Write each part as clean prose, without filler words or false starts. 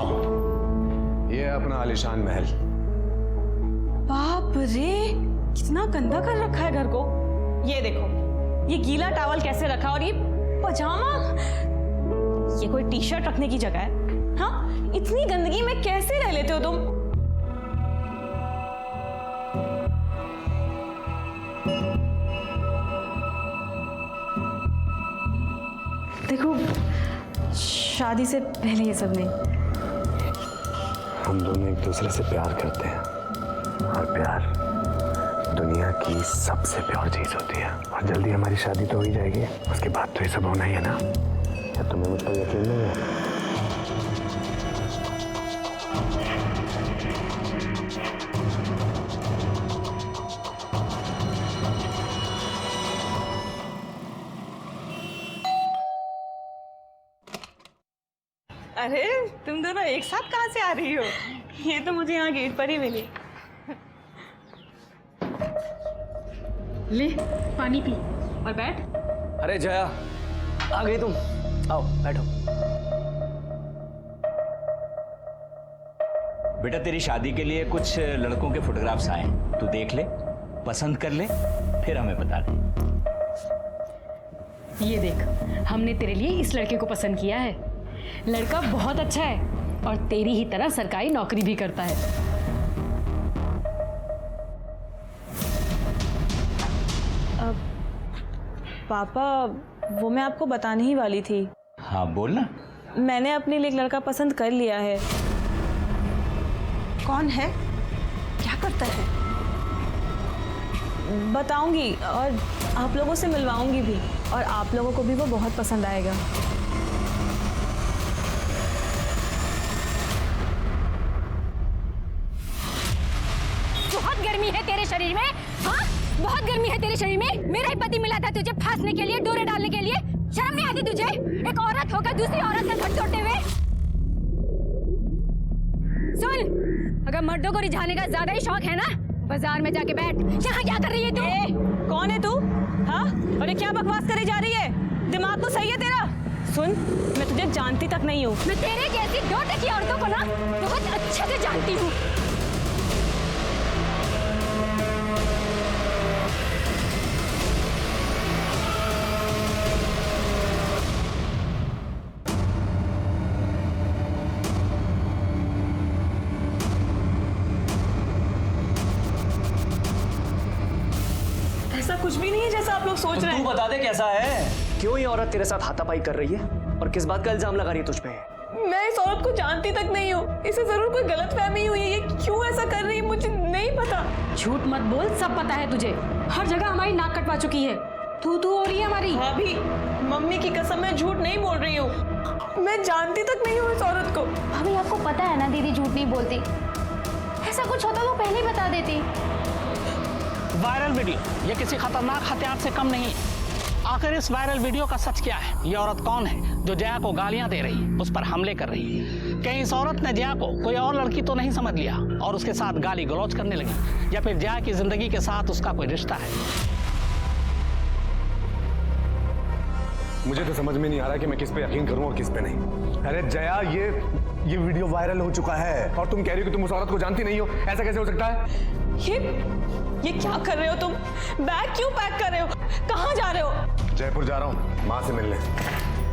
आओ, ये है अपना आलीशान महल। बाप रे, कितना गंदा कर रखा है घर को। ये देखो, ये गीला टॉवल कैसे रखा, और ये पजामा, ये कोई टी शर्ट रखने की जगह है? हाँ, इतनी गंदगी में कैसे रह लेते हो तुम? देखो, शादी से पहले ये सब नहीं। हम दोनों एक दूसरे से प्यार करते हैं, और प्यार दुनिया की सबसे प्यार चीज होती है। और जल्दी हमारी शादी तो हो ही जाएगी, उसके बाद तो ये सब होना ही है ना। क्या तुम्हें मुझ पर यकीन नहीं है? अरे तुम दोनों एक साथ कहाँ से आ रही हो? ये तो मुझे यहाँ गेट पर ही मिली। ले पानी पी और बैठ। अरे जया, आ गई तुम? आओ बैठो। बेटा, तेरी शादी के लिए कुछ लड़कों के फोटोग्राफ्स आए, तू देख ले, पसंद कर ले, फिर हमें बता दे। ये देख, हमने तेरे लिए इस लड़के को पसंद किया है। लड़का बहुत अच्छा है और तेरी ही तरह सरकारी नौकरी भी करता है। पापा, वो मैं आपको बताने ही वाली थी। हाँ बोलना। मैंने अपने लिए एक लड़का पसंद कर लिया है। कौन है, क्या करता है? बताऊंगी और आप लोगों से मिलवाऊंगी भी, और आप लोगों को भी वो बहुत पसंद आएगा। बहुत गर्मी है तेरे शरीर में, हाँ? बहुत गर्मी है तेरे शरीर में। मेरा ही पति मिला था तुझे फांसने के लिए, डोरे डालने के लिए। शर्म नहीं आती तुझे? एक औरत होकर दूसरी औरत का घर तोड़ते हुए। सुन, अगर मर्दों को रिझाने का ज्यादा ही शौक है ना, बाजार में जाके बैठ। यहाँ क्या कर रही है तू? कौन है तू? हाँ, और ये क्या बकवास करे जा रही है? दिमाग तो सही है तेरा? सुन, मैं तुझे जानती तक नहीं हूँ। मैं तेरे जैसी दो टकी औरतों को ना बहुत अच्छे से जानती हूँ। ऐसा कुछ भी नहीं है जैसा आप लोग सोच रहे तू हैं। बता दे कैसा है? क्यों ये औरत तेरे साथ हाथापाई कर रही है और किस बात का इल्जाम लगा रही है तुझ पे? मैं इस औरत को जानती तक नहीं हूँ। इसे जरूर कोई गलतफहमी हुई है। ये क्यों ऐसा कर रही है मुझे नहीं पता। झूठ मत बोल, सब पता है तुझे। हर जगह हमारी नाक कटवा चुकी है। तू हो रही है हमारी। भाभी, मम्मी की कसम, मैं झूठ नहीं बोल रही हूँ। मैं जानती तक नहीं हूँ इस औरत को। भाभी, आपको पता है ना दीदी झूठ नहीं बोलती। ऐसा कुछ होता तो पहले ही बता देती। वायरल वीडियो ये किसी खतरनाक हथियार से कम नहीं है। आखिर इस वायरल वीडियो का सच क्या है? ये औरत कौन है जो जया को गालियां दे रही है, उस पर हमले कर रही है? कहीं इस औरत ने जया को कोई और लड़की तो नहीं समझ लिया और उसके साथ गाली गलौज करने लगी, या फिर जया की जिंदगी के साथ उसका कोई रिश्ता है? मुझे तो समझ में नहीं आ रहा कि मैं किस पे यकीन करूं और किस पे नहीं। अरे जया, ये वीडियो वायरल हो चुका है और तुम कह रही हो कि तुम उस औरत को जानती नहीं हो। ऐसा कैसे हो सकता है? ये क्या कर रहे हो तुम? बैग क्यों पैक कर रहे हो? कहाँ जा रहे हो? जयपुर जा रहा हूँ माँ से मिलने,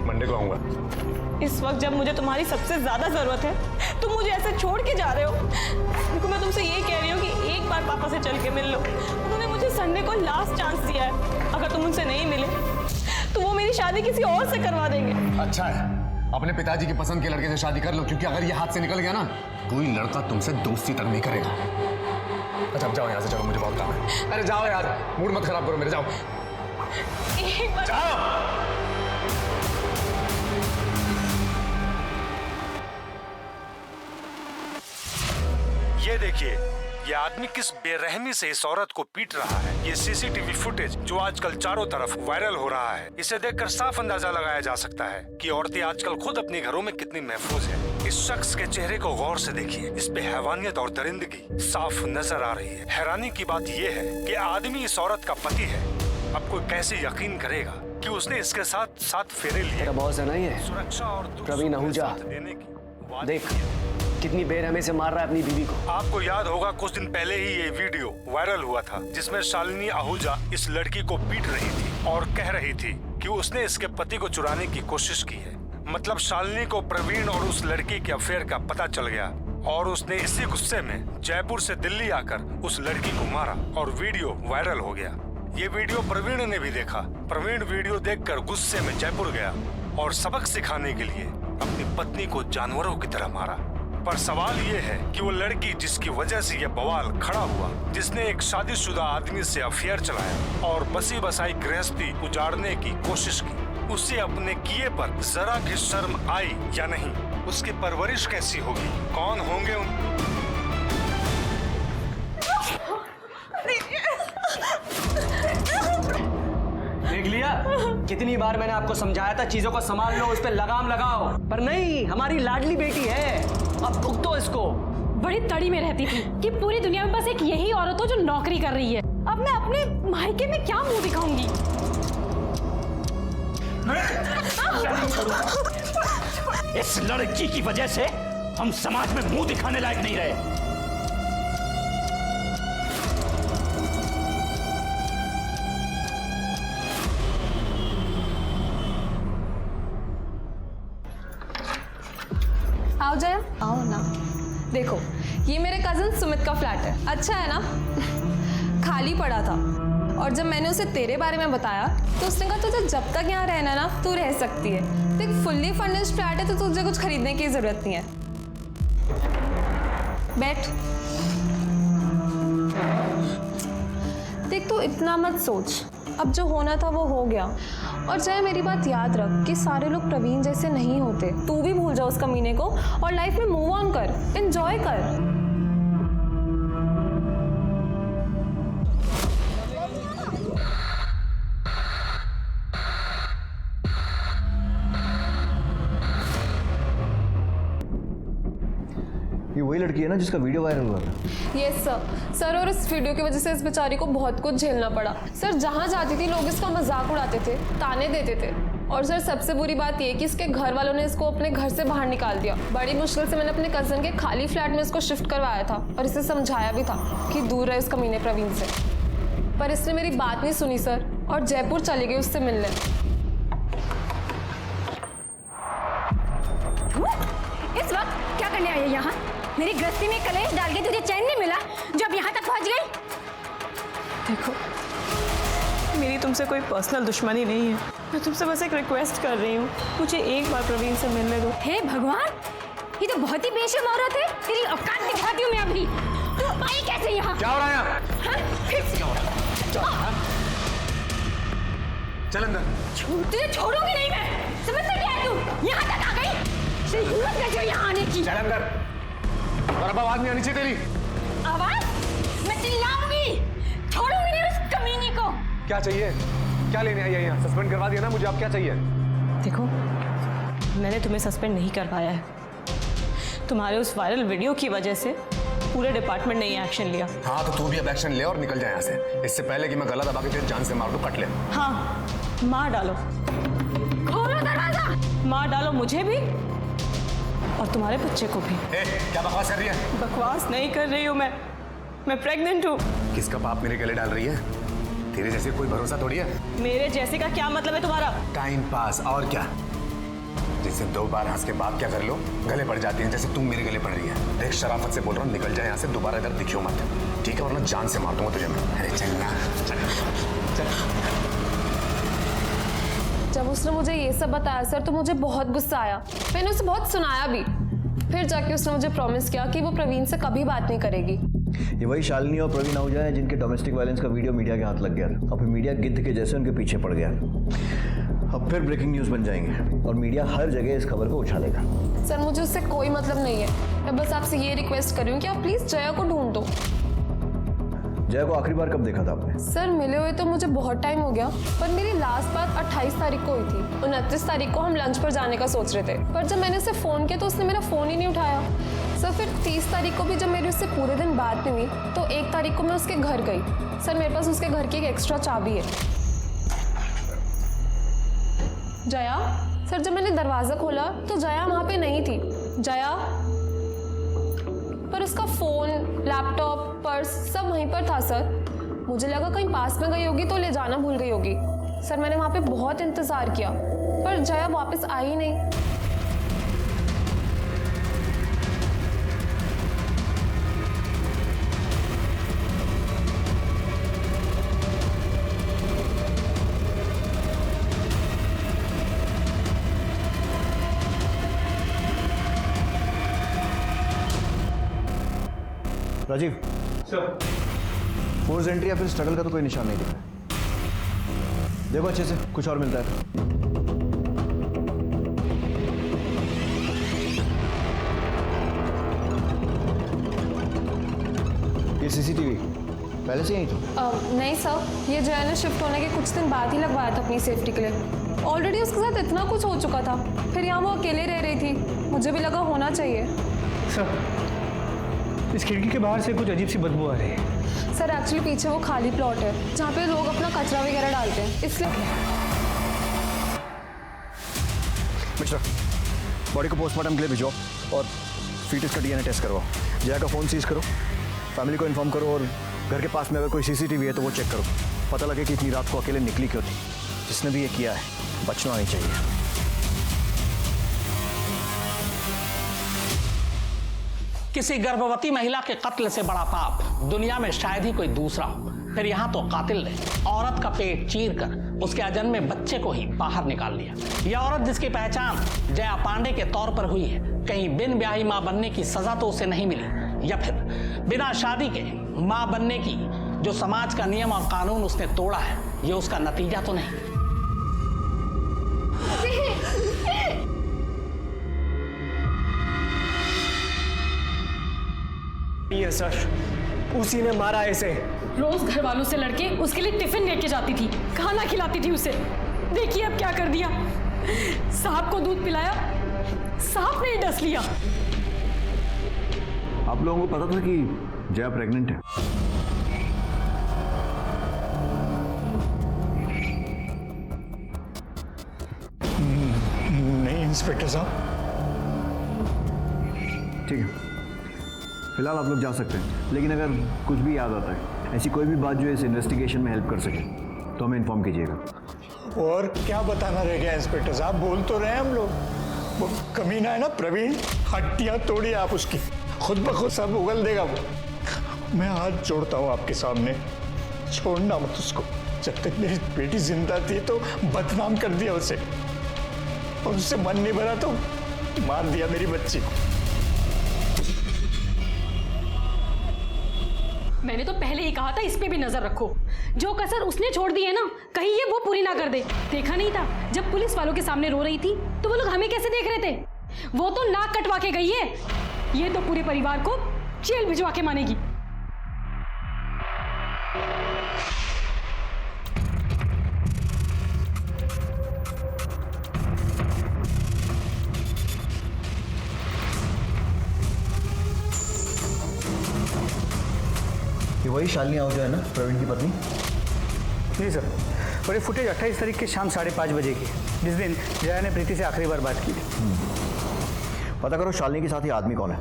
मंडे को आऊंगा। इस वक्त जब मुझे तुम्हारी सबसे ज्यादा जरूरत है, तुम मुझे ऐसे छोड़ के जा रहे हो। देखो, मैं तुमसे ये कह रही हूँ कि एक बार पापा से चल के मिल लो। उन्होंने मुझे संडे को लास्ट चांस दिया है। अगर तुम उनसे नहीं मिले तो वो मेरी शादी किसी और से करवा देंगे। अच्छा है, अपने पिताजी की पसंद के लड़के से शादी कर लो, क्योंकि अगर ये हाथ से निकल गया ना, कोई लड़का तुमसे दोस्ती तक नहीं करेगा। अच्छा अब जाओ यहाँ से, चलो, मुझे बहुत काम है। अरे जाओ यार, मूड मत खराब करो मेरे, जाओ जाओ। ये देखिए, ये आदमी किस बेरहमी से इस औरत को पीट रहा है। ये सीसीटीवी फुटेज जो आजकल चारों तरफ वायरल हो रहा है, इसे देखकर साफ अंदाजा लगाया जा सकता है कि औरतें आजकल खुद अपने घरों में कितनी महफूज हैं। इस शख्स के चेहरे को गौर से देखिए, इस पे हैवानियत और दरिंदगी साफ नजर आ रही है। हैरानी की बात यह है कि आदमी इस औरत का पति है। अब कोई कैसे यकीन करेगा कि उसने इसके साथ 7 फेरे लिए? तेरा बॉस है ना ये, सुरक्षा और प्रवीण आहूजा। देने की देख कितनी बेरहमी से मार रहा है अपनी बीवी को। आपको याद होगा कुछ दिन पहले ही ये वीडियो वायरल हुआ था जिसमें शालिनी आहूजा इस लड़की को पीट रही थी और कह रही थी कि उसने इसके पति को चुराने की कोशिश की है। मतलब शालिनी को प्रवीण और उस लड़की के अफेयर का पता चल गया और उसने इसी गुस्से में जयपुर से दिल्ली आकर उस लड़की को मारा और वीडियो वायरल हो गया। ये वीडियो प्रवीण ने भी देखा। प्रवीण वीडियो देखकर गुस्से में जयपुर गया और सबक सिखाने के लिए अपनी पत्नी को जानवरों की तरह मारा। पर सवाल ये है कि वो लड़की जिसकी वजह से ये बवाल खड़ा हुआ, जिसने एक शादीशुदा आदमी से अफेयर चलाया और बसी बसाई गृहस्थी उजाड़ने की कोशिश की, उसे अपने किए पर जरा भी शर्म आई या नहीं? उसकी परवरिश कैसी होगी? कौन होंगे देख लिया, कितनी बार मैंने आपको समझाया था चीजों को संभाल लो, उस पे लगाम लगाओ, पर नहीं, हमारी लाडली बेटी है, अब भुगतो इसको। बड़ी तड़ी में रहती थी कि पूरी दुनिया में बस एक यही औरत हो जो नौकरी कर रही है। अब मैं अपने मायके में क्या मुंह दिखाऊंगी? इस लड़की की वजह से हम समाज में मुंह दिखाने लायक नहीं रहे। आओ जया, आओ ना। देखो ये मेरे कजन सुमित का फ्लैट है, अच्छा है ना? खाली पड़ा था और जब मैंने उसे तेरे बारे में बताया तो उसने कहा तुझे जब तक यहाँ रहना ना तू रह सकती है। देख फुल्ली फर्निश्ड फ्लैट है तो तुझे कुछ खरीदने की जरूरत नहीं है। बैठ। देख तू इतना मत सोच, अब जो होना था वो हो गया। और जय मेरी बात याद रख कि सारे लोग प्रवीण जैसे नहीं होते। तू भी भूल जा उस कमीने को और लाइफ में मूव ऑन कर, एंजॉय कर। ये वही लड़की है ना जिसका वीडियो वायरल हुआ था? यस सर, और इस वीडियो की वजह से इस बेचारी को बहुत कुछ झेलना पड़ा। सर जहाँ जाती थी लोग इसका मजाक उड़ाते थे, ताने देते थे। और सर सबसे बुरी बात ये कि इसके घर वालों ने इसको अपने घर से बाहर निकाल दिया। बड़ी मुश्किल से मैंने अपने कजन के खाली फ्लैट में इसको शिफ्ट करवाया था और इसे समझाया भी था कि दूर रहे इस कमीने प्रवीण से, पर इसने मेरी बात नहीं सुनी सर और जयपुर चली गई उससे मिलने। इस वक्त क्या करने आई है यहाँ? मेरी गृहस्थी में कलेश डाल के तुझे चैन नहीं मिला जो अब यहाँ तक पहुँच गई? देखो मेरी तुमसे कोई पर्सनल दुश्मनी नहीं है, मैं तुमसे बस एक रिक्वेस्ट कर रही हूँ, मुझे एक बार प्रवीण से मिलने दो। हे भगवान, ये तो बहुत ही बेशर्म औरत है। तेरी औकात दिखाती हूँ मैं अभी। तू आई कैसे यहाँ? क्या हो रहा है यहाँ? चल अंदर। तुझे छोड़ूंगी नहीं मैं। समझता क्या है तू? यहाँ तक आ गई? तेरी हिम्मत कैसे हुई यहाँ आने की? चल अंदर। और अब आवाज नहीं आनी चाहिए तेरी। आवाज? मैं चिल्लाऊंगी। छोड़ूंगी नहीं उस कमीनी को। क्या चाहिए? क्या लेने आई है यहाँ? सस्पेंड करवा दिया ना मुझे, अब क्या चाहिए? देखो मैंने तुम्हें सस्पेंड नहीं करवाया है, तुम्हारे उस वायरल वीडियो की वजह से पूरे डिपार्टमेंट ने ये एक्शन लिया। हाँ तो तू भी अब एक्शन ले और निकल जाए यहाँ से, इससे पहले कि मैं गला दबा के तेरी जान से मार दूं, कट ले। हाँ मार डालो, खोलो दरवाजा। मार डालो मुझे भी और तुम्हारे बच्चे को भी। क्या बकवास कर रही है? बकवास नहीं कर रही हूँ मैं प्रेग्नेंट हूँ। किसका पाप मेरे गले डाल रही है? तेरे जैसे कोई भरोसा थोड़ी है। मेरे जैसे का क्या मतलब है तुम्हारा? टाइम पास और क्या। जिससे 2 बार हंस के बात क्या कर लो गले पड़ जाती है, जैसे तुम मेरे गले पड़ रही है। देख शराफत से बोल रहा हूँ, निकल जाए यहाँ से, दोबारा इधर दिखियो मत, ठीक है? वरना जान से मार दूंगा तुझे मैं। अरे चल ना, चल। जब उसने मुझे ये सब बताया सर तो मुझे बहुत गुस्सा आया। मैंने उसे बहुत सुनाया भी। फिर जाके उसने मुझे प्रॉमिस किया कि वो प्रवीण से कभी बात नहीं करेगी। ये वही शालिनी और प्रवीण आहूजा हैं जिनके डोमेस्टिक वायलेंस का वीडियो मीडिया के हाथ लग गया और फिर मीडिया गिद्ध के जैसे उनके पीछे पड़ गया। अब फिर ब्रेकिंग न्यूज़ बन जाएंगे और मीडिया हर जगह इस खबर को उछालेगा। सर मुझे उससे कोई मतलब नहीं है, मैं बस आपसे ये रिक्वेस्ट कर रही हूँ कि आप प्लीज जया को ढूंढ दो। जया को आखिरी बार कब देखा था आपने? सर मिले हुए तो मुझे बहुत टाइम हो गया, पर मेरी लास्ट बात 28 तारीख को हुई थी। 29 तारीख को हम लंच पर जाने का सोच रहे थे, पर जब मैंने उसे फ़ोन किया तो उसने मेरा फ़ोन ही नहीं उठाया। सर फिर 30 तारीख को भी जब मेरी उससे पूरे दिन बात नहीं हुई तो 1 तारीख को मैं उसके घर गई। सर मेरे पास उसके घर की एक एक्स्ट्रा चाबी है। जया, सर जब मैंने दरवाज़ा खोला तो जया वहाँ पे नहीं थी। जया, पर उसका फोन, लैपटॉप, पर्स सब वहीं पर था सर। मुझे लगा कहीं पास में गई होगी तो ले जाना भूल गई होगी। सर मैंने वहाँ पे बहुत इंतज़ार किया पर जया वापस आई ही नहीं। राजीव सर, फोर्स एंट्री या फिर स्ट्रगल का तो कोई निशान नहीं दिख रहा। देखो अच्छे से, कुछ और मिलता है तो। ये सीसीटीवी पहले से यही था? नहीं सर, ये जया ने शिफ्ट होने के कुछ दिन बाद ही लगवाया था अपनी सेफ्टी के लिए। ऑलरेडी उसके साथ इतना कुछ हो चुका था, फिर यहाँ वो अकेले रह रही थी, मुझे भी लगा होना चाहिए। सर, इस खिड़की के बाहर से कुछ अजीब सी बदबू आ रही है। सर एक्चुअली पीछे वो खाली प्लॉट है जहाँ पे लोग अपना कचरा वगैरह डालते हैं, इसलिए। मिस्टर, बॉडी को पोस्टमार्टम के लिए भिजो और फीटस का डीएनए टेस्ट करवाओ। जया का फ़ोन सीज करो, फैमिली को इन्फॉर्म करो और घर के पास में अगर कोई सीसीटीवी है तो वो चेक करो। पता लगे कि इतनी रात को अकेले निकली क्यों थी। जिसने भी ये किया है बचना नहीं चाहिए। किसी गर्भवती महिला के कत्ल से बड़ा पाप दुनिया में शायद ही कोई दूसरा हो। फिर यहाँ तो कातिल ने औरत का पेट चीर कर उसके अजन्मे बच्चे को ही बाहर निकाल लिया। यह औरत जिसकी पहचान जया पांडे के तौर पर हुई है, कहीं बिन ब्याही मां बनने की सजा तो उसे नहीं मिली, या फिर बिना शादी के मां बनने की जो समाज का नियम और कानून उसने तोड़ा है, ये उसका नतीजा तो नहीं। ये सर, उसी ने मारा इसे। रोज घर वालों से लड़के उसके लिए टिफिन लेके जाती थी, खाना खिलाती थी उसे। देखिए अब क्या कर दिया। सांप को दूध पिलाया, सांप ने ही डस लिया। आप लोगों को पता था कि जया प्रेग्नेंट है? नहीं इंस्पेक्टर साहब। ठीक है, फिलहाल आप लोग जा सकते हैं, लेकिन अगर कुछ भी याद आता है, ऐसी कोई भी बात जो इस इन्वेस्टिगेशन में हेल्प कर सके, तो हमें इन्फॉर्म कीजिएगा। और क्या बताना रह गया इंस्पेक्टर साहब, बोल तो रहे हैं हम लोग। वो कमीना है ना प्रवीण, हड्डियां तोड़ी आप उसकी, खुद ब खुद सब उगल देगा वो। मैं हाथ जोड़ता हूँ आपके सामने, छोड़ना मत उसको। जब तक मेरी बेटी जिंदा थी तो बदनाम कर दिया उसे, और उससे मन नहीं भरा तो मार दिया मेरी बच्ची को। मैंने तो पहले ही कहा था इस पे भी नजर रखो। जो कसर उसने छोड़ दी है ना, कहीं ये वो पूरी ना कर दे। देखा नहीं था जब पुलिस वालों के सामने रो रही थी तो वो लोग हमें कैसे देख रहे थे। वो तो नाक कटवा के गई है, ये तो पूरे परिवार को जेल भिजवा के मानेगी। ये वही शालिनी आहूजा है ना, प्रवीण की पत्नी? नहीं सर, और ये फुटेज 28 तारीख की शाम 5:30 बजे की, जिस दिन जया ने प्रीति से आखिरी बार बात की थी। पता करो शालिनी के साथ ये आदमी कौन है।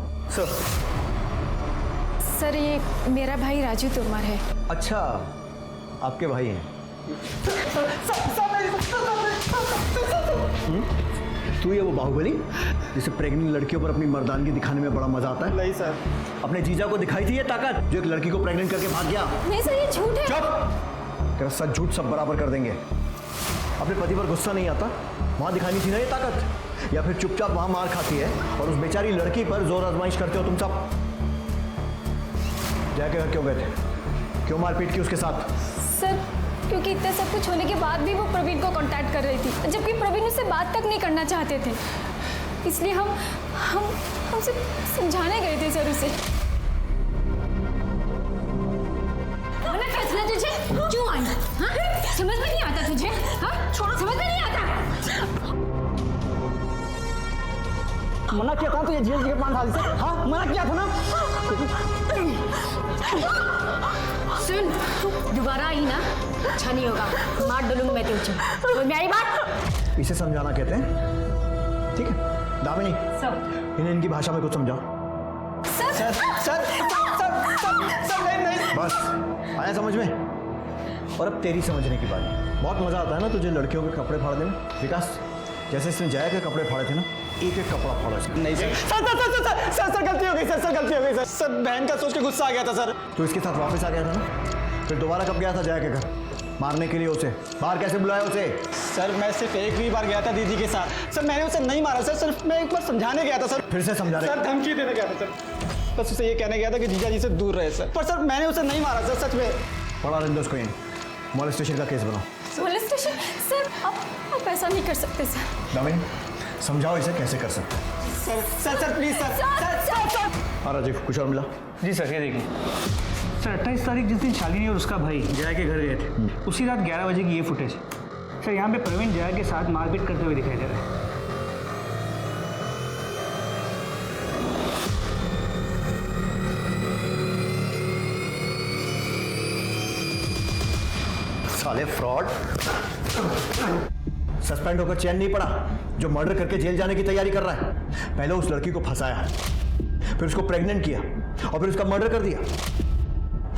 सर ये मेरा भाई राजू तोमर है। अच्छा, आपके भाई हैं। तू ये वो बाहुबली जिसे प्रेग्नेंट लड़कियों पर अपनी मर्दानगी दिखाने में बड़ा मजा आता है? नहीं सर। अपने जीजा को दिखाई थी ये ताकत जो एक लड़की को प्रेग्नेंट करके भाग गया? नहीं सर, ये झूठ है। चुप! तेरा सच झूठ सब बराबर कर देंगे। अपने पति पर गुस्सा नहीं आता, वहां दिखानी थी ना ये ताकत, या फिर चुपचाप वहां मार खाती है और उस बेचारी लड़की पर जोर आजमाइश करते हो तुम सब। जया के घर क्यों गए थे? क्यों मारपीट की उसके साथ? सर क्योंकि इतना सब कुछ होने के बाद भी वो प्रवीण को कांटेक्ट कर रही थी, जबकि प्रवीण उससे बात तक नहीं करना चाहते थे। इसलिए हम सिर्फ समझाने गए थे सर उसे। फैसला तुझे क्यों आई? हाँ? समझ में नहीं आता तुझे? हाँ? समझ में नहीं आता? मना किया था तो ये जेल के पान डाल से। हाँ मना किया था ना। सुन, दोबारा आई ना, अच्छा नहीं होगा, मार डालूंगा मैं तुझे। तो मेरी बात इसे समझाना कहते हैं। ठीक है दामिनी, सब इन्हें इनकी भाषा में कुछ समझाओ। सर नहीं। बस आया समझ में? और अब तेरी समझने की बारी। बहुत मजा आता है ना तुझे लड़कियों के कपड़े फाड़ने में। विकास, जैसे इसने जया के कपड़े फाड़े थे ना, एक एक कपड़ा फाड़ा इसने। नहीं सर गलती हो गई सर गलती हो गई सर बहन का सोच के गुस्सा आ गया था सर। तो इसके साथ वापस आ गया था ना, फिर दोबारा कब गया था जया के घर मारने के लिए उसे? बाहर कैसे बुलाया उसे? सर मैं सिर्फ एक ही बार गया था दीदी के साथ। सर मैंने उसे नहीं मारा सर, सिर्फ मैं एक बार समझाने गया था सर। फिर से समझा रहे? सर धमकी देने गया था सर, बस उसे ये कहने गया था कि जीजा जी से दूर रहे सर। पर सर मैंने उसे नहीं मारा सर, सच में। पड़ा रहने दो उसको यहीं, मॉलेस्टेशन का केस बनाओ। मोलेस्टेशन? सर आप ऐसा नहीं कर सकते सर। दामिनी, समझाओ इसे कैसे कर सकते हैं। Sir please sir. हाँ राजीव, कुछ और मिला? जी सर, ये देखिए सर, 28 तारीख जिस दिन शालिनी और उसका भाई जया के घर गए थे, उसी रात 11 बजे की ये फुटेज सर। यहाँ पे प्रवीण जया के साथ मारपीट करते हुए दिखाई दे रहा है। साले फ्रॉड, सस्पेंड होकर चैन नहीं पड़ा, जो मर्डर करके जेल जाने की तैयारी कर रहा है। पहले उस लड़की को फंसाया, फिर उसको प्रेग्नेंट किया और फिर उसका मर्डर कर दिया,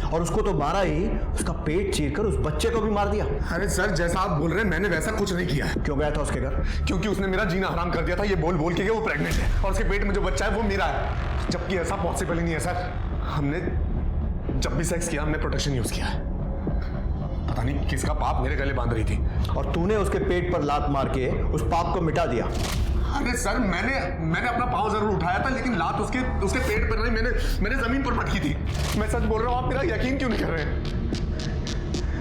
और उसको तो मारा ही, उसका पेट चीरकर उस बच्चे को भी मार दिया। अरे सर, जैसा आप बोल रहे हैं मैंने वैसा कुछ नहीं किया है। क्यों गया था उसके घर? क्योंकि उसने मेरा जीना हराम कर दिया था, ये बोल बोल के कि वो प्रेग्नेंट है और उसके पेट में जो बच्चा है वो मेरा है, जबकि ऐसा पॉसिबल ही नहीं है सर। हमने जब भी सेक्स किया हमने प्रोटेक्शन यूज किया है। पता नहीं किसका पाप मेरे गले बांध रही थी, और तूने उसके पेट पर लात मार के उस पाप को मिटा दिया। अरे सर, मैंने अपना पाँव जरूर उठाया था, लेकिन लात उसके पेट पर नहीं, मैंने जमीन पर पटकी थी। मैं सच बोल रहा हूँ, आप मेरा यकीन क्यों नहीं कर रहे हैं?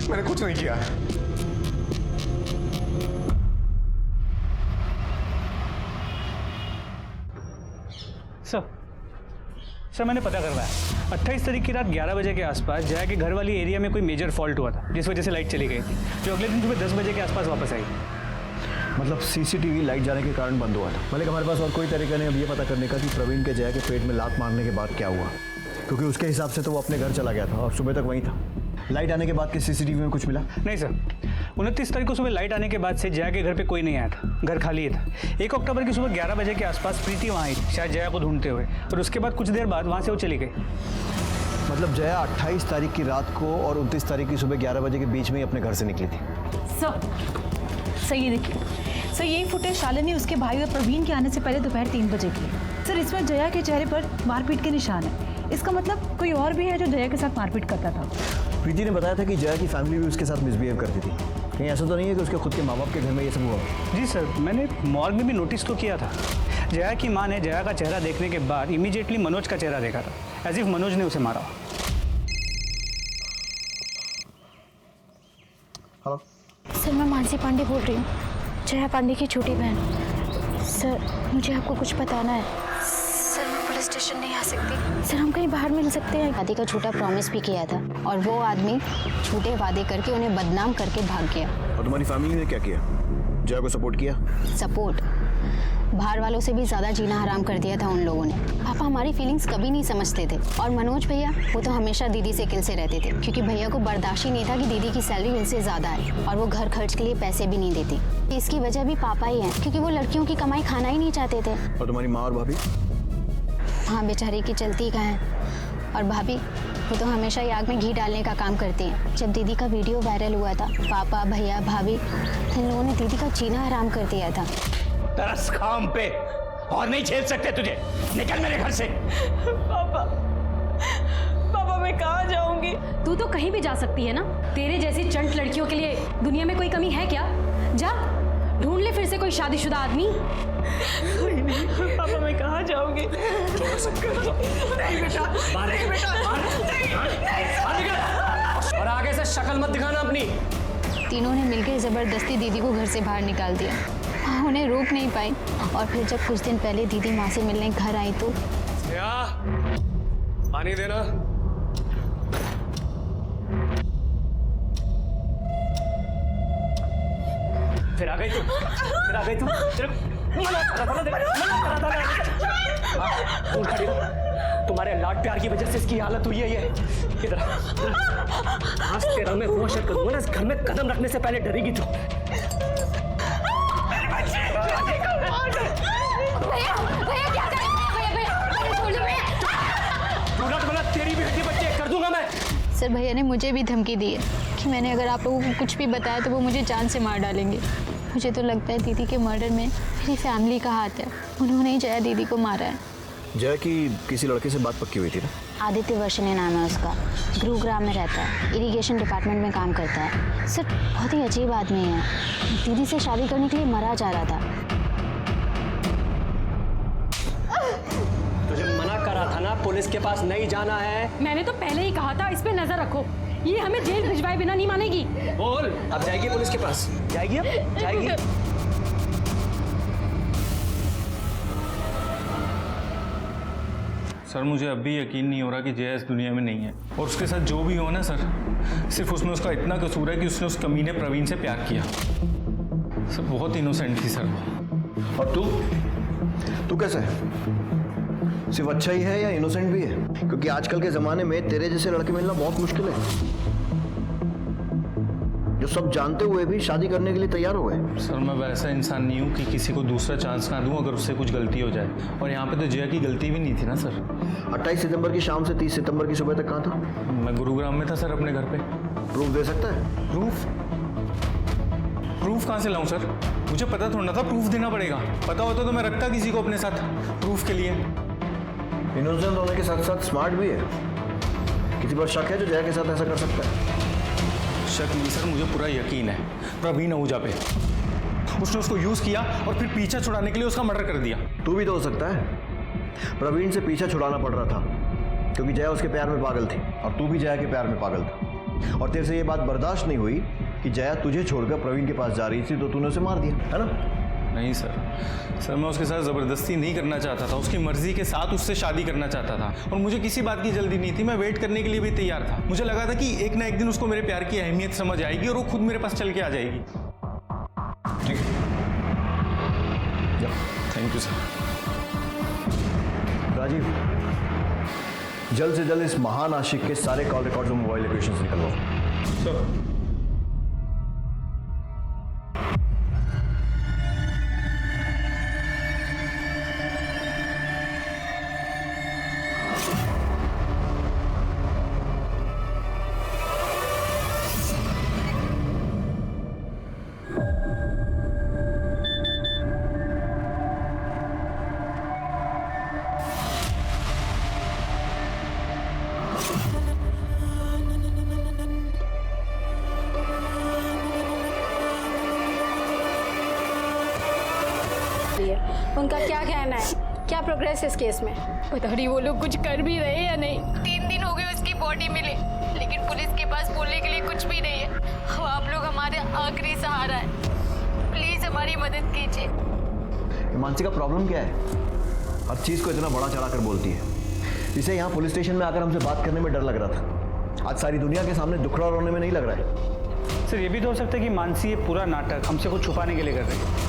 मैंने कुछ नहीं किया। सर मैंने पता करवाया, 28 तारीख की रात 11 बजे के आसपास जया के घर वाली एरिया में कोई मेजर फॉल्ट हुआ था, जिस वजह से लाइट चली गई थी, जो अगले दिन सुबह 10 बजे के आसपास वापस आई। मतलब सीसीटीवी लाइट जाने के कारण बंद हुआ था। मलिक, हमारे पास और कोई तरीका नहीं अब ये पता करने का कि प्रवीण के जया के पेट में लात मारने के बाद क्या हुआ, क्योंकि उसके हिसाब से तो वो अपने घर चला गया था और सुबह तक वहीं था। लाइट आने के बाद के सीसीटीवी में कुछ मिला? नहीं सर, 29 तारीख को सुबह लाइट आने के बाद से जया के घर पे कोई नहीं आया था, घर खाली ही था। 1 अक्टूबर की सुबह 11 बजे के आसपास प्रीति वहाँ आई थी, शायद जया को ढूंढते हुए, और उसके बाद कुछ देर बाद वहाँ से वो चली गई। मतलब जया 28 तारीख की रात को और 29 तारीख की सुबह 11 बजे के बीच में ही अपने घर से निकली थी। सर ये देखिए सर, यही फुटेज शालिनी उसके भाई और प्रवीण के आने से पहले दोपहर 3 बजे की है। सर इसमें जया के चेहरे पर मारपीट के निशान है। इसका मतलब कोई और भी है जो जया के साथ मारपीट करता था। प्रीति ने बताया था कि जया की फैमिली भी उसके साथ मिसबिहेव करती थी। कहीं ऐसा तो नहीं है कि उसके खुद के माँ बाप के घर में ये सब हुआ? जी सर, मैंने मॉर्ग में भी नोटिस तो किया था। जया की माँ ने जया का चेहरा देखने के बाद इमीडिएटली मनोज का चेहरा देखा था, एज इफ मनोज ने उसे मारा। हेलो सर, मैं मानसी पांडे बोल रही हूँ, जया पांडे की छोटी बहन। सर मुझे आपको कुछ बताना है। सर मैं पुलिस स्टेशन नहीं आ सकती। सर हम कहीं बाहर मिल सकते हैं? शादी का झूठा प्रॉमिस भी किया था और वो आदमी झूठे वादे करके उन्हें बदनाम करके भाग गया। और तुम्हारी फैमिली ने क्या किया? जया को सपोर्ट किया? सपोर्ट? बाहर वालों से भी ज़्यादा जीना हराम कर दिया था उन लोगों ने। पापा हमारी फीलिंग्स कभी नहीं समझते थे, और मनोज भैया वो तो हमेशा दीदी से किल से रहते थे, क्योंकि भैया को बर्दाश्त ही नहीं था कि दीदी की सैलरी उनसे ज़्यादा है और वो घर खर्च के लिए पैसे भी नहीं देती। इसकी वजह भी पापा ही हैं, क्योंकि वो लड़कियों की कमाई खाना ही नहीं चाहते थे। और तुम्हारी माँ और भाभी? हाँ बेचारी की चलती कहाँ है। और भाभी वो तो हमेशा ही आग में घी डालने का काम करती हैं। जब दीदी का वीडियो वायरल हुआ था, पापा भैया भाभी इन लोगों ने दीदी का जीना हराम कर दिया था। तरस खाम पे और नहीं झेल सकते तुझे, निकल मेरे घर से। पापा मैं कहाँ जाऊंगी? तू तो कहीं भी जा सकती है ना। तेरे जैसी चंट लड़कियों के लिए दुनिया में कोई कमी है क्या? जा ढूंढ ले फिर से कोई शादीशुदा आदमी। पापा मैं कहाँ जाऊंगी? और आगे से शक्ल मत दिखाना अपनी। तीनों ने मिलकर जबरदस्ती दीदी को घर से बाहर निकाल दिया। माँ उन्हें रोक नहीं पाई, और फिर जब कुछ दिन पहले दीदी माँ से मिलने घर आई तो पानी देना। फिर आ गई तू, फिर आ गई तू। तुम्हारे लाड प्यार की वजह से इसकी हालत हुई है। ये इधर आज तेरा मैं वो शर्त करूंगा ना, इस घर में कदम रखने से पहले डरेगी तू। भैया भैया क्या कर रहे हैं? सर भैया ने मुझे भी धमकी दी है कि मैंने अगर आप लोगों को कुछ भी बताया तो वो मुझे जान से मार डालेंगे। मुझे तो लगता है दीदी के मर्डर में मेरी फैमिली का हाथ है। उन्होंने ही जया दीदी को मारा है। जया की किसी लड़के से बात पक्की हुई थी ना? आदित्य वर्षने नाम है उसका, गुरुग्राम में रहता है, इरिगेशन डिपार्टमेंट में काम करता है। सर बहुत ही अजीब आदमी है, दीदी से शादी करने के लिए मरा जा रहा था। तुझे मना करा था ना, पुलिस के पास नहीं जाना है। मैंने तो पहले ही कहा था इस पे नजर रखो, ये हमें जेल भिजवाए बिना नहीं मानेगी। बोल, अब जाएगी पुलिस के पास? जाएगी? अब जाएगी? सर मुझे अब भी यकीन नहीं हो रहा कि जया इस दुनिया में नहीं है, और उसके साथ जो भी हो ना सर, सिर्फ उसमें उसका इतना कसूर है कि उसने उस कमीने प्रवीण से प्यार किया। सर बहुत इनोसेंट थी सर वो। और तू कैसा है? सिर्फ अच्छा ही है या इनोसेंट भी है? क्योंकि आजकल के ज़माने में तेरे जैसे लड़के मिलना बहुत मुश्किल है, जो सब जानते हुए भी शादी करने के लिए तैयार हो गए। सर मैं वैसा इंसान नहीं हूँ कि किसी को दूसरा चांस ना दूँ अगर उससे कुछ गलती हो जाए, और यहाँ पे तो जया की गलती भी नहीं थी ना सर। 28 सितंबर की शाम से 30 सितंबर की सुबह तक कहाँ था? मैं गुरुग्राम में था सर, अपने घर पे। प्रूफ दे सकता है? प्रूफ कहाँ से लाऊं सर? मुझे पता थोड़ा था प्रूफ देना पड़ेगा, पता होता तो मैं रखता किसी को अपने साथ प्रूफ के लिए। इनोसेंट होने के साथ साथ स्मार्ट भी है। किसी पर शक है जो जया के साथ ऐसा कर सकता है? शक नहीं सर, मुझे पूरा यकीन है प्रवीण आहूजा पे। उसने उसको यूज किया और फिर पीछा छुड़ाने के लिए उसका मर्डर कर दिया। तू भी तो हो सकता है। प्रवीण से पीछा छुड़ाना पड़ रहा था क्योंकि जया उसके प्यार में पागल थी, और तू भी जया के प्यार में पागल था, और तेरे से ये बात बर्दाश्त नहीं हुई कि जया तुझे छोड़कर प्रवीण के पास जा रही थी, तो तूने उसे मार दिया, है ना? नहीं सर मैं उसके साथ ज़बरदस्ती नहीं करना चाहता था, उसकी मर्जी के साथ उससे शादी करना चाहता था, और मुझे किसी बात की जल्दी नहीं थी। मैं वेट करने के लिए भी तैयार था। मुझे लगा था कि एक ना एक दिन उसको मेरे प्यार की अहमियत समझ आएगी और वो खुद मेरे पास चल के आ जाएगी। Thank you sir. राजीव, जल्द से जल्द इस महान आशिक के सारे कॉल रिकॉर्ड्स और मोबाइल लोकेशंस निकलवाओ। सर उनका क्या कहना है? क्या प्रोग्रेस है इस केस में? पता नहीं वो लोग कुछ कर भी रहे या नहीं। 3 दिन हो गए उसकी बॉडी मिले, लेकिन पुलिस के पास बोलने के लिए कुछ भी नहीं है। अब आप लोग हमारे आखिरी सहारा है, प्लीज हमारी मदद कीजिए। मानसी का प्रॉब्लम क्या है? हर चीज़ को इतना बड़ा चढ़ा कर बोलती है। इसे यहाँ पुलिस स्टेशन में आकर हमसे बात करने में डर लग रहा था, आज सारी दुनिया के सामने दुखड़ा रोने में नहीं लग रहा है। सर ये भी तो हो सकता है कि मानसी ये पूरा नाटक हमसे कुछ छुपाने के लिए कर रही है।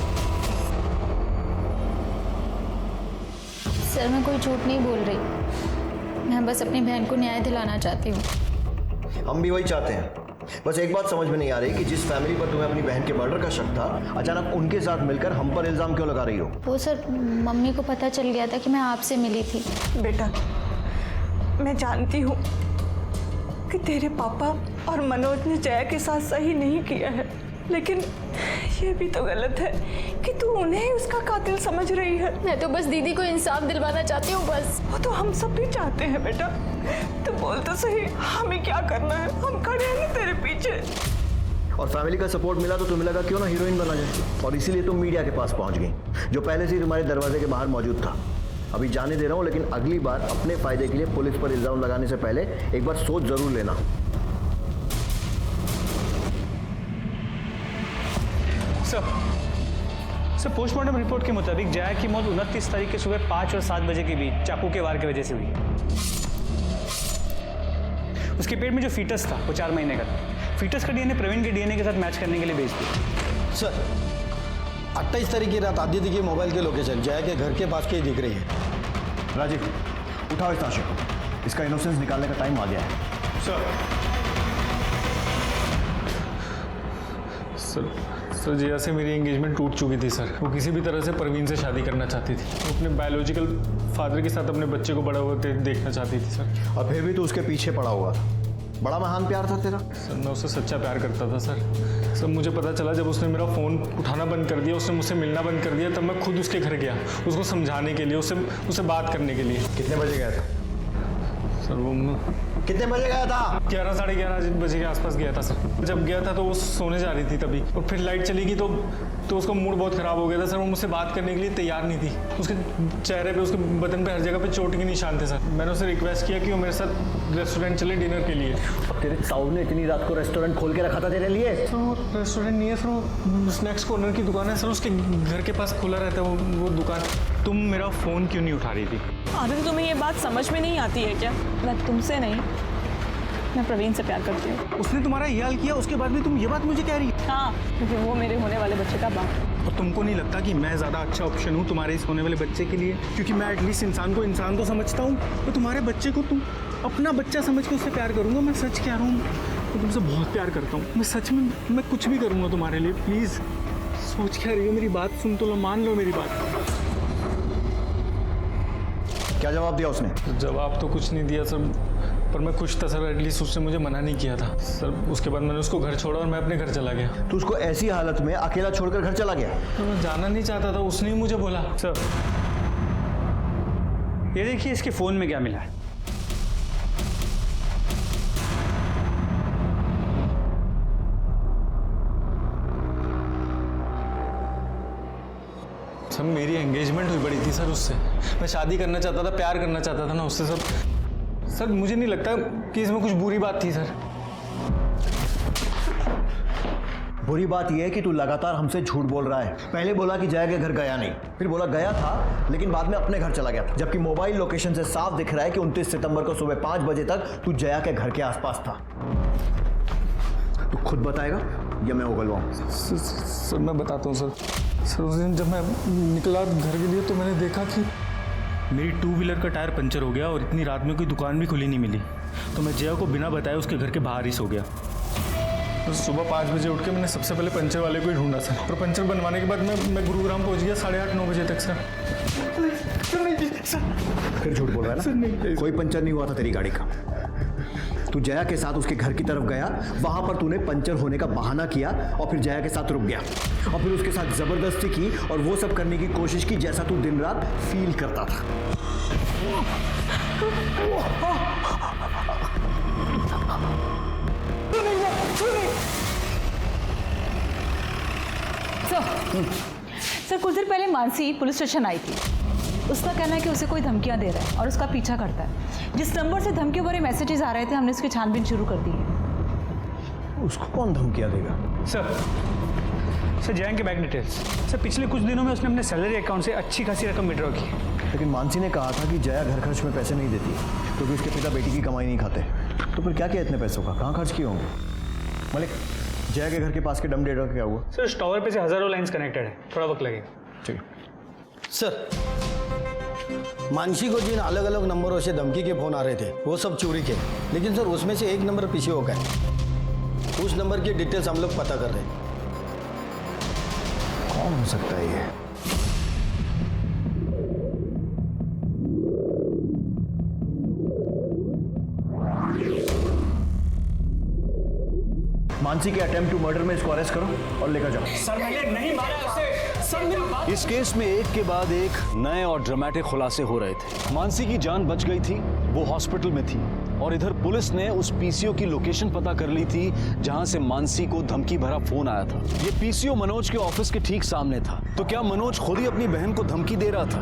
सर मैं कोई झूठ नहीं बोल रही, मैं बस अपनी बहन को न्याय दिलाना चाहती हूँ। हम भी वही चाहते हैं। बस एक बात समझ में नहीं आ रही कि जिस फैमिली पर तुम्हें अपनी बहन के मर्डर का शक था, अचानक उनके साथ मिलकर हम पर इल्जाम क्यों लगा रही हो? वो सर मम्मी को पता चल गया था कि मैं आपसे मिली थी। बेटा मैं जानती हूँ कि तेरे पापा और मनोज ने जया के साथ सही नहीं किया है, लेकिन ये भी तो गलत है कि तू उन्हें ही उसका कातिल समझ रही है। मैं तो बस दीदी को इंसाफ दिलवाना चाहती हूँ बस। वो तो हम सब भी चाहते हैं बेटा, तू बोल तो सही हमें क्या करना है, हम खड़े हैं ना तेरे पीछे। और फैमिली का सपोर्ट मिला तो तुम्हें लगा क्यों ना हीरोइन बना जाए, और इसीलिए तुम मीडिया के पास पहुंच गई, जो पहले से ही तुम्हारे दरवाजे के बाहर मौजूद था। अभी जाने दे रहा हूँ, लेकिन अगली बार अपने फायदे के लिए पुलिस पर इल्जाम लगाने से पहले एक बार सोच जरूर लेना। सर पोस्टमार्टम रिपोर्ट के मुताबिक जया की मौत 29 तारीख के सुबह 5 और 7 बजे के बीच चाकू के वार की वजह से हुई। उसके पेट में जो फीटस था वो 4 महीने का था। फीटस का डीएनए प्रवीण के डीएनए के साथ मैच करने के लिए भेज दिया। सर 28 तारीख की रात आदित्य की मोबाइल की लोकेशन जया के घर के पास की दिख रही है। राजीव उठाओ इस लाश को, इसका इनोसेंस निकालने का टाइम आ गया है। सर जया से मेरी एंगेजमेंट टूट चुकी थी सर। वो किसी भी तरह से प्रवीण से शादी करना चाहती थी। वो अपने बायोलॉजिकल फादर के साथ अपने बच्चे को बड़ा होते देखना चाहती थी सर। और फिर भी तो उसके पीछे पड़ा हुआ था। बड़ा महान प्यार था तेरा। सर मैं उससे सच्चा प्यार करता था सर। सर मुझे पता चला जब उसने मेरा फ़ोन उठाना बंद कर दिया, उसने मुझसे मिलना बंद कर दिया, तब मैं खुद उसके घर गया उसको समझाने के लिए, उससे बात करने के लिए। कितने बजे गया था सर वो कितने बजे गया था? 11 साढ़े 11 बजे के आसपास गया था सर। जब गया था तो वो सोने जा रही थी तभी, और फिर लाइट चली गई तो उसका मूड बहुत ख़राब हो गया था सर। वो मुझसे बात करने के लिए तैयार नहीं थी। उसके चेहरे पे, उसके बदन पे, हर जगह पे चोट के निशान थे सर। मैंने उसे रिक्वेस्ट किया कि वो मेरे साथ रेस्टोरेंट चले डिनर के लिए। तेरे ताऊ ने इतनी रात को रेस्टोरेंट खोल के रखा था तेरे लिए? सर वो रेस्टोरेंट नहीं है सर, वो स्नैक्स कॉर्नर की दुकान है सर। उसके घर के पास खुला रहता है वो दुकान। तुम मेरा फ़ोन क्यों नहीं उठा रही थी? आदित्य, तुम्हें ये बात समझ में नहीं आती है क्या? मैं तुमसे नहीं, मैं प्रवीण से प्यार करती हूँ। उसने तुम्हारा ये हाल किया, उसके बाद भी तुम ये बात मुझे कह रही है? हाँ, क्योंकि वो मेरे होने वाले बच्चे का बाप। और तुमको नहीं लगता कि मैं ज़्यादा अच्छा ऑप्शन हूँ तुम्हारे इस होने वाले बच्चे के लिए? क्योंकि मैं एटलीस्ट इंसान को इंसान तो समझता हूँ, तो तुम्हारे बच्चे को तुम अपना बच्चा समझ के उससे प्यार करूँगा। मैं सच कह रहा हूँ, मैं तुमसे बहुत प्यार करता हूँ। मैं सच में, मैं कुछ भी करूँगा तुम्हारे लिए। प्लीज़ सोच क्या रही हो? मेरी बात सुन तो लो, मान लो मेरी बात। क्या जवाब दिया उसने? जवाब तो कुछ नहीं दिया सर, पर मैं खुश था सर। एटलीस्ट उसने मुझे मना नहीं किया था सर। उसके बाद मैंने उसको घर छोड़ा और मैं अपने घर चला गया। तो उसको ऐसी हालत में अकेला छोड़कर घर चला गया? तो मैं जाना नहीं चाहता था, उसने ही मुझे बोला। सर ये देखिए इसके फ़ोन में क्या मिला है। सर मेरी एंगेजमेंट हुई पड़ी थी सर उससे। मैं शादी करना चाहता था, प्यार करना चाहता था ना उससे सर। सर मुझे नहीं लगता कि इसमें कुछ बुरी बात थी सर। बुरी बात यह है कि तू लगातार हमसे झूठ बोल रहा है। पहले बोला कि जया के घर गया नहीं, फिर बोला गया था लेकिन बाद में अपने घर चला गया, जबकि मोबाइल लोकेशन से साफ दिख रहा है कि 29 सितंबर को सुबह 5 बजे तक तू जया के घर के आसपास था। तू खुद बताएगा या मैं उगलवाऊं? सर मैं बताता हूँ सर उस दिन जब मैं निकला घर के लिए तो मैंने देखा कि मेरी 2 व्हीलर का टायर पंचर हो गया और इतनी रात में कोई दुकान भी खुली नहीं मिली। तो मैं जया को बिना बताए उसके घर के बाहर ही सो गया। तो सुबह 5 बजे उठ के मैंने सबसे पहले पंचर वाले को ही ढूंढा सर। और पंचर बनवाने के बाद मैं गुरुग्राम पहुंच गया 8:30-9 बजे तक सर। फिर झूठ बोल रहा है ना? सर नहीं, कोई पंचर नहीं हुआ था तेरी गाड़ी का। तू जया के साथ उसके घर की तरफ गया, वहां पर तूने पंचर होने का बहाना किया और फिर जया के साथ रुक गया और फिर उसके साथ जबरदस्ती की और वो सब करने की कोशिश की जैसा तू दिन रात फील करता था। सर कुछ देर पहले मानसी पुलिस स्टेशन आई थी। उसका कहना है कि उसे कोई धमकियां दे रहा है और उसका पीछा करता है। जिस नंबर से धमकियों भरे मैसेजेस आ रहे थे हमने उसकी छानबीन शुरू कर दी है। उसको कौन धमकियां देगा? सर जयंत के बैंक डिटेल्स। सर पिछले कुछ दिनों में उसने अपने सैलरी अकाउंट से अच्छी खासी रकम विड्रॉ की। लेकिन मानसी ने कहा था कि जया घर खर्च में पैसे नहीं देती क्योंकि उसके पिता बेटी की कमाई नहीं खाते। तो फिर क्या किया इतने पैसों का? कहाँ खर्च किए होंगे? मलिक, जया के घर के पास के डम डेटा का क्या हुआ? सर इस टावर पे से हजारों लाइंस कनेक्टेड है, थोड़ा वक्त लगेगा। ठीक है सर। मानसी को जिन अलग अलग नंबरों से धमकी के फोन आ रहे थे वो सब चोरी के, लेकिन सर उसमें से एक नंबर पीछे हो गए। उस नंबर की डिटेल्स हम लोग पता कर रहे हैं। कौन हो सकता है ये? मानसी के अटेम्प्ट टू मर्डर में इसको अरेस्ट करो और लेकर जाओ। सर मैंने नहीं मारा उसे। सर मेरी इस केस में एक के बाद एक नए और ड्रामेटिक खुलासे हो रहे थे। मानसी की जान बच गई थी, वो हॉस्पिटल में थी, और इधर पुलिस ने उस पीसीओ की लोकेशन पता कर ली थी जहां से मानसी को धमकी भरा फोन आया था। ये पीसीओ मनोज के ऑफिस के ठीक सामने था। तो क्या मनोज खुद ही अपनी बहन को धमकी दे रहा था?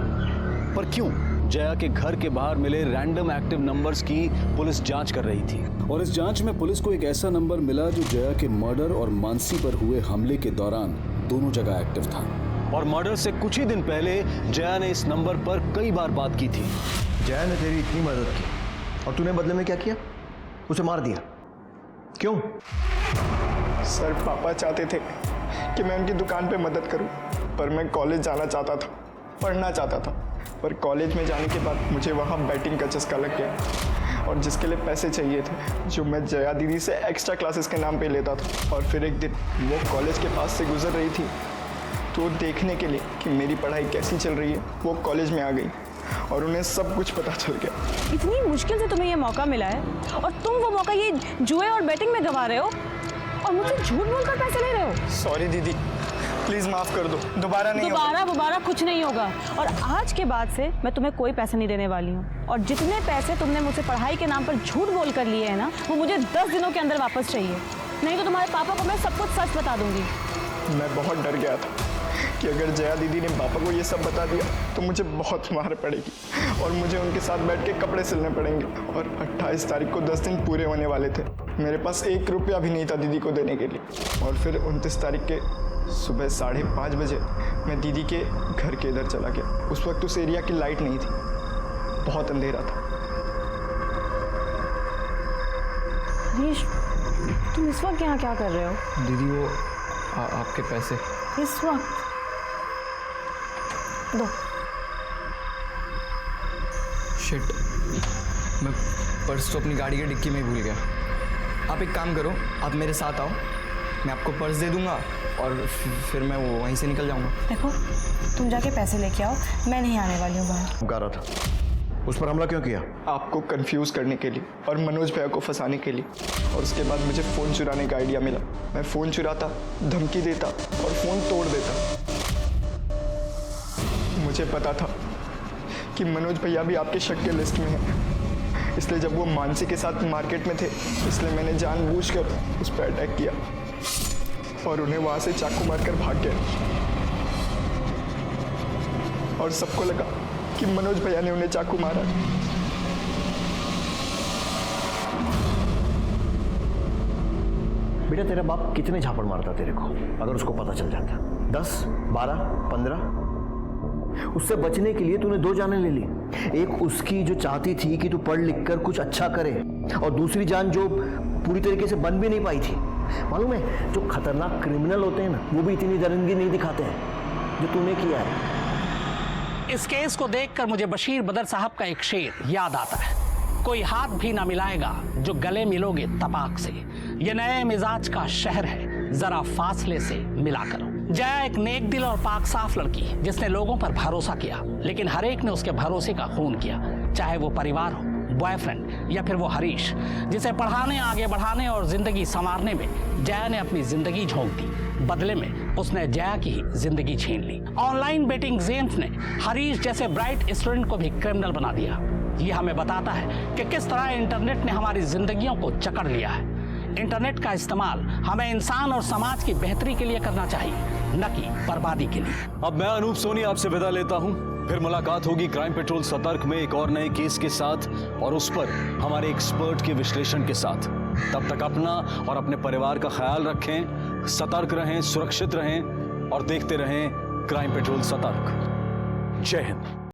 पर क्यों? जया के घर के बाहर मिले रैंडम एक्टिव नंबर्स की पुलिस जांच कर रही थी, और इस जांच में पुलिस को एक ऐसा नंबर मिला जो जया के मर्डर और मानसी पर हुए हमले के दौरान दोनों जगह एक्टिव था। और मर्डर से कुछ ही दिन पहले जया ने इस नंबर पर कई बार बात की थी। जया ने तेरी इतनी मदद की और तूने बदले में क्या किया? उसे मार दिया। क्यों? सर पापा चाहते थे कि मैं उनकी दुकान पे मदद करूं, पर मैं कॉलेज जाना चाहता था, पढ़ना चाहता था। पर कॉलेज में जाने के बाद मुझे वहाँ बैटिंग का चस्का लग गया और जिसके लिए पैसे चाहिए थे जो मैं जया दीदी से एक्स्ट्रा क्लासेस के नाम पे लेता था। और फिर एक दिन वो कॉलेज के पास से गुजर रही थी तो देखने के लिए कि मेरी पढ़ाई कैसी चल रही है वो कॉलेज में आ गई और उन्हें सब कुछ पता चल गया। इतनी मुश्किल से तुम्हें ये मौका मिला है और तुम वो मौका ये जुए और बैटिंग में गंवा रहे हो और मुझसे झूठ बोलकर पैसे ले रहे हो। सॉरी दीदी, प्लीज माफ कर दो, दोबारा नहीं होगा। दोबारा कुछ नहीं होगा। और आज के बाद से मैं तुम्हें कोई पैसे नहीं देने वाली हूँ। और जितने पैसे तुमने मुझसे पढ़ाई के नाम पर झूठ बोल कर लिए हैं ना, वो मुझे 10 दिनों के अंदर वापस चाहिए, नहीं तो तुम्हारे पापा को मैं सब कुछ सच बता दूंगी। मैं बहुत डर गया था कि अगर जया दीदी ने पापा को ये सब बता दिया तो मुझे बहुत मार पड़ेगी और मुझे उनके साथ बैठ के कपड़े सिलने पड़ेंगे। और 28 तारीख को 10 दिन पूरे होने वाले थे। मेरे पास 1 रुपया भी नहीं था दीदी को देने के लिए। और फिर 29 तारीख के सुबह 5:30 बजे मैं दीदी के घर के इधर चला गया। उस वक्त उस एरिया की लाइट नहीं थी, बहुत अंधेरा था। हरीश, तुम इस वक्त यहाँ क्या कर रहे हो? दीदी वो आपके पैसे इस वक्त दो। शिट, मैं पर्स तो अपनी गाड़ी की डिक्की में ही भूल गया। आप एक काम करो, आप मेरे साथ आओ, मैं आपको पर्स दे दूंगा और फिर मैं वो वहीं से निकल जाऊंगा। देखो, तुम जाके पैसे लेके आओ, मैं नहीं आने वाली हूँ बाहर। गा रहा था, उस पर हमला क्यों किया? आपको कंफ्यूज करने के लिए और मनोज भैया को फंसाने के लिए। और उसके बाद मुझे फ़ोन चुराने का आइडिया मिला। मैं फ़ोन चुराता, धमकी देता और फ़ोन तोड़ देता। मुझे पता था कि मनोज भैया भी आपके शक के लिस्ट में हैं, इसलिए जब वो मानसी के साथ मार्केट में थे, इसलिए मैंने जानबूझकर उस पर अटैक किया और उन्हें वहाँ से चाकू मारकर भाग गए। और सबको लगा कि मनोज भैया ने उन्हें चाकू मारा। बेटा, तेरा बाप कितने झापड़ मारता तेरे को अगर उसको पता चल जाता? 10, 12, 15? उससे बचने के लिए तूने 2 जानें ले ली। एक उसकी जो चाहती थी कि तू पढ़ लिख कर कुछ अच्छा करे, और दूसरी जान जो पूरी तरीके से बन भी नहीं पाई थी। मालूम है, जो खतरनाक क्रिमिनल होते हैं ना, वो भी इतनी दरिंदगी नहीं दिखाते हैं जो तूने किया है। इस केस को देखकर मुझे बशीर बदर साहब का एक शेर याद आता है, कोई हाथ भी ना मिलाएगा जो गले मिलोगे तपाक से। ये नए मिजाज का शहर है, जरा फासले से मिला करो। जया एक नेक दिल और पाक साफ लड़की जिसने लोगों पर भरोसा किया, लेकिन हर एक ने उसके भरोसे का खून किया, चाहे वो परिवार हो, बॉयफ्रेंड या फिर वो हरीश, जिसे पढ़ाने, आगे बढ़ाने और जिंदगी संवारने में जया ने अपनी जिंदगी झोंक दी। बदले में उसने जया की ही जिंदगी छीन ली। ऑनलाइन बेटिंग गेम्स ने हरीश जैसे ब्राइट स्टूडेंट को भी क्रिमिनल बना दिया। ये हमें बताता है कि किस तरह इंटरनेट ने हमारी जिंदगियों को जकड़ लिया है। इंटरनेट का इस्तेमाल हमें इंसान और समाज की बेहतरी के लिए करना चाहिए, न कि बर्बादी के लिए। अब मैं अनूप सोनी आपसे विदा लेता हूं। फिर मुलाकात होगी क्राइम पेट्रोल सतर्क में एक और नए केस के साथ और उस पर हमारे एक्सपर्ट के विश्लेषण के साथ। तब तक अपना और अपने परिवार का ख्याल रखें, सतर्क रहें, सुरक्षित रहें और देखते रहें क्राइम पेट्रोल सतर्क। जय हिंद।